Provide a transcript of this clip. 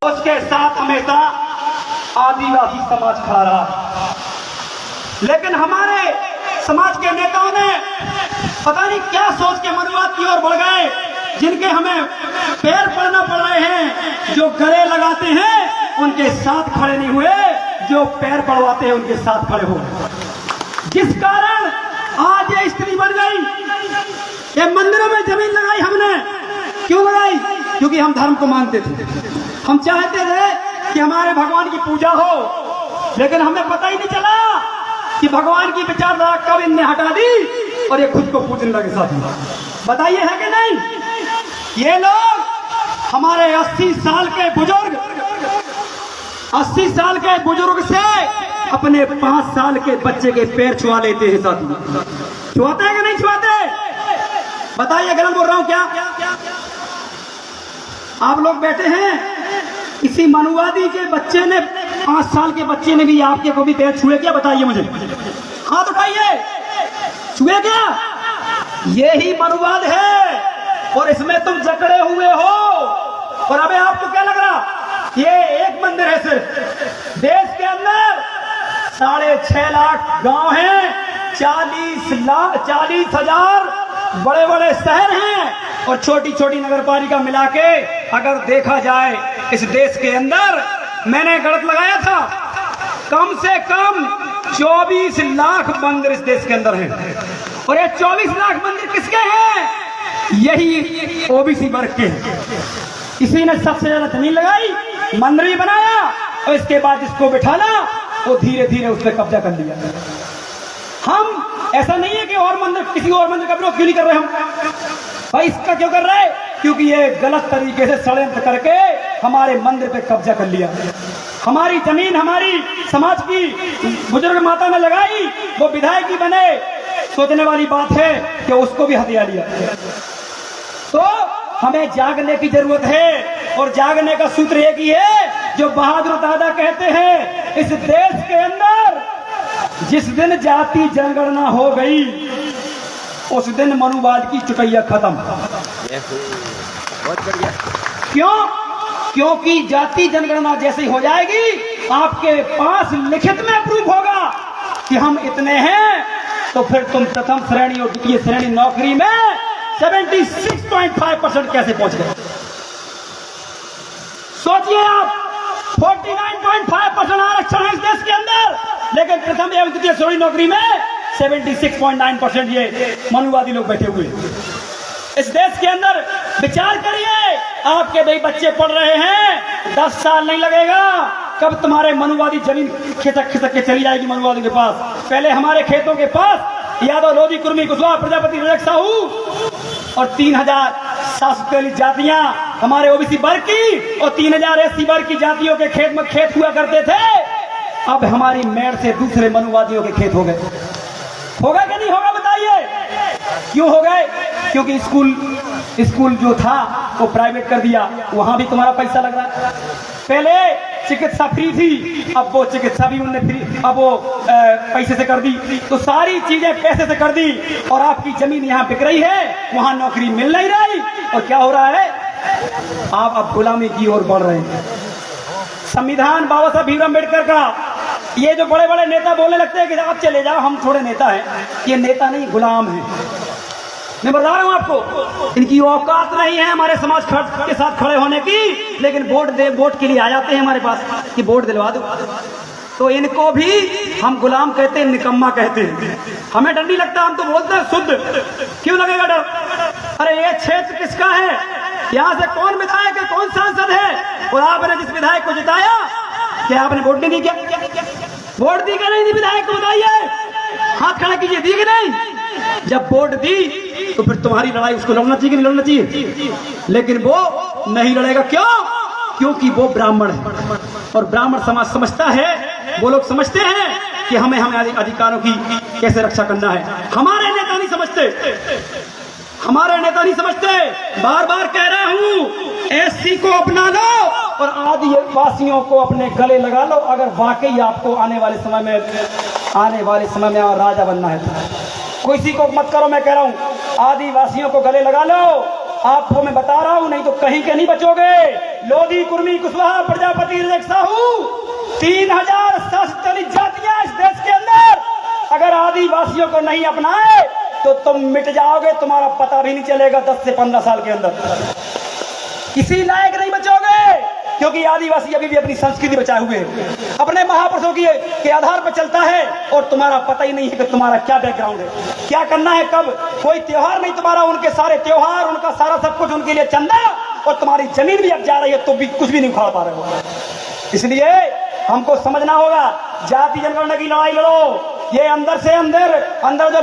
उसके साथ हमेशा आदिवासी समाज खड़ा रहा। लेकिन हमारे समाज के नेताओं ने पता नहीं क्या सोच के मनुवाद की ओर बढ़ गए, जिनके हमें पैर पड़ना पड़ रहे हैं। जो गले लगाते हैं उनके साथ खड़े नहीं हुए, जो पैर पड़वाते हैं उनके साथ खड़े हो, जिस कारण आज ये स्थिति बन गई। ये मंदिरों में जमीन लगाई हमने, क्यों लगाई? क्योंकि हम धर्म को मानते थे, हम चाहते थे कि हमारे भगवान की पूजा हो। लेकिन हमें पता ही नहीं चला कि भगवान की विचारधारा कब इनने हटा दी और ये खुद को पूजने लगे। साथ में बताइए है कि नहीं? ये लोग हमारे 80 साल के बुजुर्ग, 80 साल के बुजुर्ग से अपने 5 साल के बच्चे के पैर छुआ लेते हैं। साथ में छुआते हैं कि नहीं छुआते? बताइए, गलत बोल रहा हूं क्या? आप लोग बैठे हैं, इसी मनुवादी के बच्चे ने, 5 साल के बच्चे ने भी आपके को भी पैर छुए क्या? बताइए मुझे, हाथ उठाइए, छुए क्या? यही मनुवाद है और इसमें तुम जकड़े हुए हो। और अबे आपको क्या लग रहा? ये एक मंदिर है सिर्फ, देश के अंदर 6.5 लाख गांव हैं, 40,000 बड़े बड़े शहर हैं और छोटी छोटी नगर पालिका मिला के अगर देखा जाए इस देश के अंदर, मैंने गलत लगाया था, कम से कम 24 लाख मंदिर इस देश के अंदर हैं। और ये 24 लाख मंदिर किसके हैं? यही ओबीसी वर्ग के। किसी ने सबसे ज्यादा जमीन लगाई, मंदिर भी बनाया और इसके बाद जिसको बिठाना वो धीरे धीरे उस पर कब्जा कर लिया। हम ऐसा नहीं है कि और मंदिर, किसी और मंदिर का विरोध क्यों नहीं कर रहे हम भाई? इसका क्यों कर रहे हैं? क्योंकि ये गलत तरीके से षड्यंत्र करके हमारे मंदिर पे कब्जा कर लिया। हमारी जमीन हमारी समाज की बुजुर्ग माता ने लगाई, वो विधायक ही बने। सोचने वाली बात है कि उसको भी हथिया लिया। तो हमें जागने की जरूरत है और जागने का सूत्र एक ही है जो बहादुर दादा कहते हैं, इस देश के अंदर जिस दिन जाति जनगणना हो गई उस दिन मनुवाद की चुटैया खत्म। बहुत बढ़िया। क्यों? क्योंकि जाति जनगणना जैसे हो जाएगी, आपके पास लिखित में प्रूफ होगा कि हम इतने हैं, तो फिर तुम प्रथम श्रेणी और द्वितीय श्रेणी नौकरी में 76.5% कैसे पहुंच गए? सोचिए आप, 49.5% आरक्षण है इस देश के अंदर, लेकिन प्रथम एवं द्वितीय श्रेणी नौकरी में 76.9% ये मनुवादी लोग बैठे हुए। इस देश के अंदर विचार करिए, आपके भाई बच्चे पढ़ रहे हैं, 10 साल नहीं लगेगा, कब तुम्हारे मनुवादी जमीन खिसक खिसक के चली जाएगी मनुवादी के पास। पहले हमारे खेतों के पास यादव, लोधी, कुर्मी, कुशवाहा, प्रजापति, रजक, साहू और 3,743 जातियां हमारे ओबीसी वर्ग की और 3,000 एससी वर्ग की जातियों के खेत में खेत हुआ करते थे। अब हमारी मेड़ से दूसरे मनुवादियों के खेत हो गए। होगा कि नहीं होगा? बताइए क्यों हो गए? क्योंकि स्कूल जो था वो प्राइवेट कर दिया, वहां भी तुम्हारा पैसा लग रहा है। पहले चिकित्सा फ्री थी, अब वो चिकित्सा भी उन्होंने फ्री, अब वो पैसे से कर दी। तो सारी चीजें पैसे से कर दी और आपकी जमीन यहाँ बिक रही है, वहां नौकरी मिल नहीं रही। और क्या हो रहा है? आप अब गुलामी की ओर बढ़ रहे हैं। संविधान बाबा साहब भीमराव अम्बेडकर का, ये जो बड़े बड़े नेता बोलने लगते हैं कि आप चले जाओ, हम थोड़े नेता हैं, ये नेता नहीं गुलाम है। मैं बता रहा हूं आपको, इनकी औकात नहीं है हमारे समाज के साथ खड़े होने की, लेकिन वोट के लिए आ जाते हैं हमारे पास कि वोट दिलवा दो। तो इनको भी हम गुलाम कहते हैं, निकम्मा कहते हैं। हमें डर नहीं लगता, हम तो बोलते हैं शुद्ध। क्यों लगेगा डर? अरे ये क्षेत्र किसका है, यहाँ से कौन विधायक है, कौन सांसद है, और आपने जिस विधायक को जिताया, क्या आपने वोट नहीं दी? क्या वोट दी? क्या नहीं दी विधायक को? बताइए, हाथ खड़ा कीजिए, दी कि नहीं? जब वोट दी तो फिर तुम्हारी लड़ाई उसको लड़ना चाहिए कि नहीं लड़ना चाहिए? लेकिन वो नहीं लड़ेगा। क्यों? क्योंकि वो ब्राह्मण है और ब्राह्मण समाज समझता है, वो लोग समझते हैं कि हमें अधिकारों की कैसे रक्षा करना है। हमारे नेता नहीं समझते, हमारे नेता नहीं समझते। बार बार कह रहा हूं, एससी को अपना लो और आदिवासियों को अपने गले लगा लो, अगर वाकई आपको आने वाले समय में राजा बनना है। किसी को मत करो, मैं कह रहा हूं, आदिवासियों को गले लगा लो, आपको मैं बता रहा हूं, नहीं तो कहीं के नहीं बचोगे। लोधी, कुर्मी, कुशवाहा, प्रजापति, रजक, साहू, 3040 जातियां इस देश के अंदर। अगर आदिवासियों को नहीं अपनाए तो तुम मिट जाओगे, तुम्हारा पता भी नहीं चलेगा 10 से 15 साल के अंदर। किसी लायक नहीं बचोगे, क्योंकि आदिवासी अभी भी अपनी संस्कृति बचाए हुए अपने महापुरुषों के आधार पर चलता है, और तुम्हारा पता ही नहीं है कि तुम्हारा क्या बैकग्राउंड है, क्या करना है, कब। कोई त्योहार नहीं तुम्हारा, उनके सारे त्योहार, उनका सारा सब कुछ उनके लिए चंदा, और तुम्हारी जमीन भी अब जा रही है तो भी कुछ भी नहीं उखाड़ पा रहे हो। इसलिए हमको समझना होगा, जाति जनगणना की लड़ाई लड़ो, ये अंदर से अंदर जो